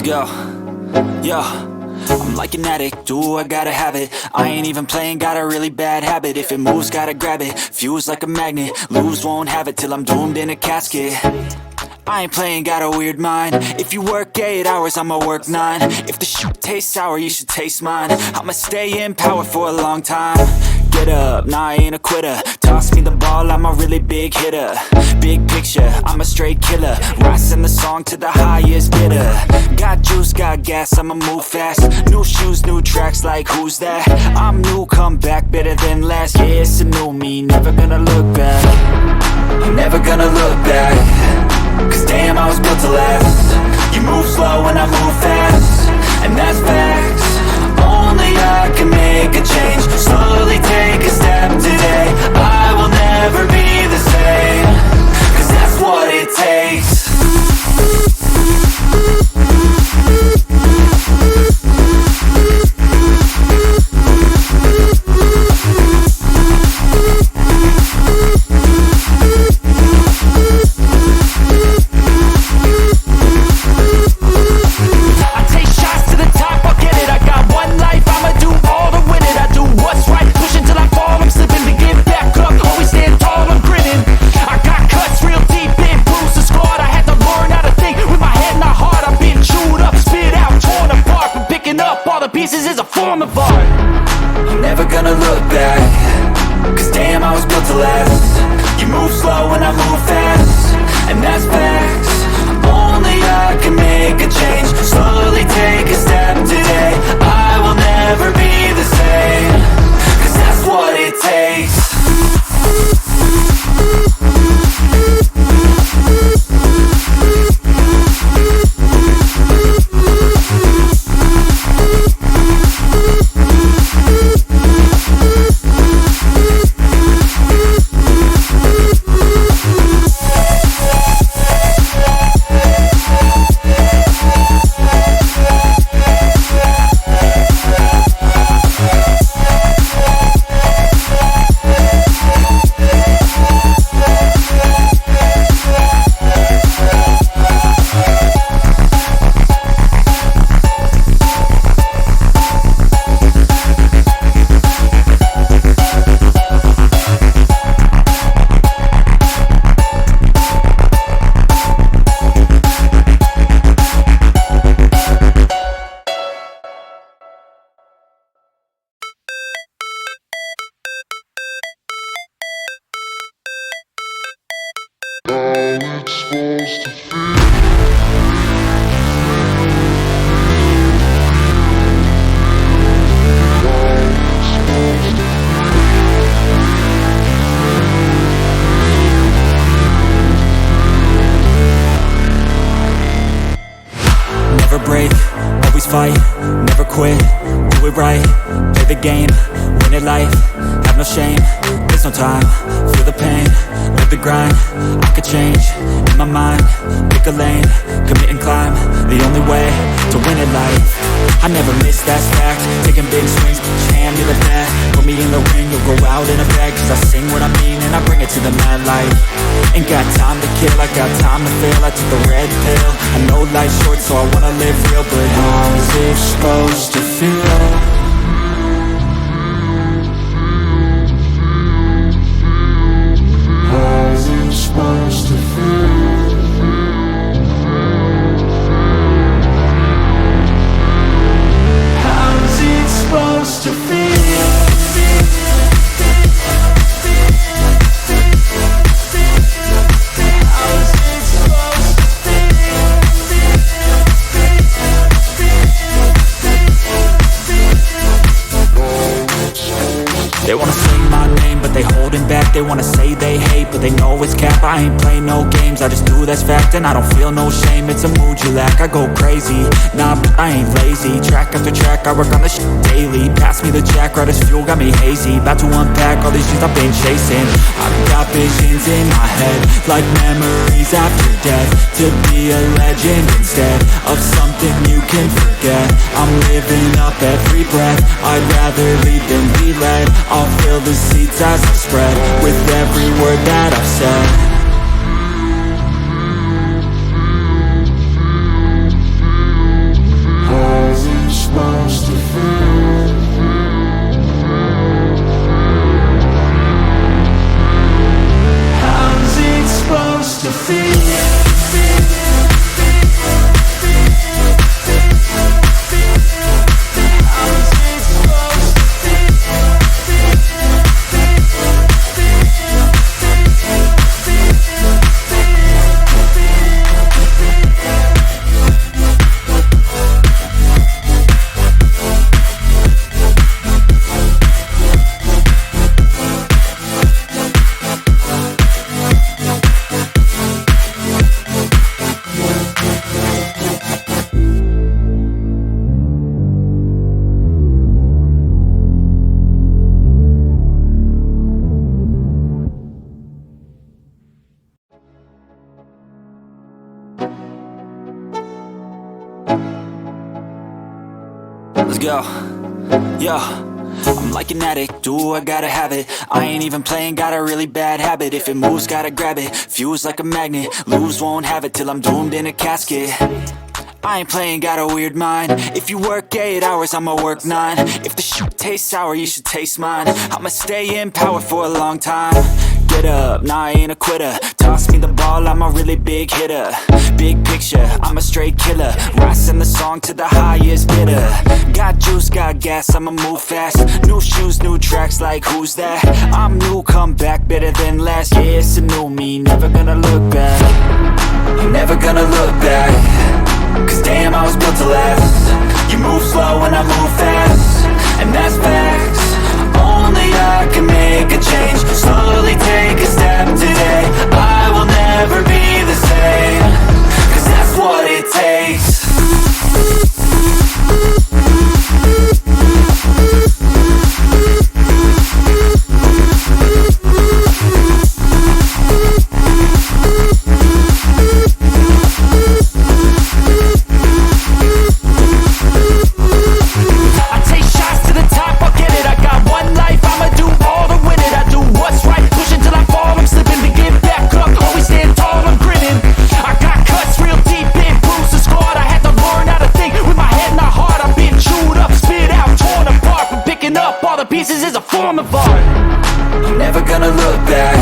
Let's go. Yo, I'm like an addict, do I gotta have it. I ain't even playing, got a really bad habit. If it moves, gotta grab it, fuse like a magnet. Lose, won't have it till I'm doomed in a casket. I ain't playing, got a weird mind. If you work 8 hours, I'ma work 9. If the shit tastes sour, you should taste mine. I'ma stay in power for a long time. Get up, nah, I ain't a quitter. Toss me the ball, I'm a really big hitter. Big picture, I'm a straight killer. Rising the song to the highest bidder. Got juice, got gas, I'ma move fast. New shoes, new tracks, like who's that? I'm new, come back, better than last. Yeah, it's a new me, never gonna look back. I'm never gonna look back. Cause damn, I was built to last. You move slow and I move fast, and that's facts. Only I can make a change. Slowly take a step today. I will never be the same. Cause that's what it takes. Pieces is a form of art. I'm never gonna look back. Cause damn, I was built to last. You move slow and I move fast, and that's facts. Only I can make a change. Slowly take a step today. I will never be the same. Cause that's what it takes. Never break, always fight, never quit, do it right, play the game, win it life, have no shame, there's no time, feel the pain, live the grind, I could change, in my mind, pick a lane, commit and climb, the only way to win it life. I never miss, that's fact, taking big swings, put your hand to the bat, put me in the ring, you'll go out in a bag, cause I sing what I mean and I bring it to the mad light. Ain't got time to kill, I got time to feel, I took the red pill, I know life's short so I wanna live real, but how's it supposed to feel? How's it supposed to feel? How's it supposed to feel? They wanna say my name, but they holding back. They wanna say they hate, but they know it's cap. I ain't play no games, I just do, that's fact. And I don't feel no shame, it's a mood you lack. I go crazy, nah, but I ain't lazy. Track after track, I work on this shit daily. Pass me the jack, right as fuel, got me hazy. About to unpack all these dreams I've been chasing. I've got visions in my head, like memories after death. To be a legend instead of something you can forget. I'm living up every breath, I'd rather lead than be led. I'll fill the seats as I spread with every word that I've said. Go, yo, I'm like an addict, do I gotta have it. I ain't even playing, got a really bad habit. If it moves, gotta grab it, fuse like a magnet. Lose, won't have it till I'm doomed in a casket. I ain't playing, got a weird mind. If you work 8 hours, I'ma work 9. If the shoot tastes sour, you should taste mine. I'ma stay in power for a long time. Get up, nah, I ain't a quitter. Toss me the ball, I'm a really big hitter. Big picture, I'm a straight killer. Rising the song to the highest bidder. Got juice, got gas, I'ma move fast. New shoes, new tracks, like who's that? I'm new, come back, better than last. Yeah, it's a new me, never gonna look back. I'm never gonna look back. Cause damn, I was built to last. You move slow and I move fast, and that's facts. Only I can make a change. Slowly take a step today. I will never be the same. Cause that's what it takes. Pieces is a form of art. I'm never gonna look back.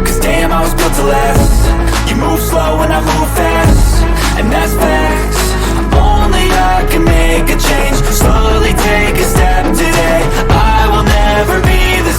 Cause damn, I was built to last. You move slow and I move fast, and that's facts. Only I can make a change. Slowly take a step today. I will never be the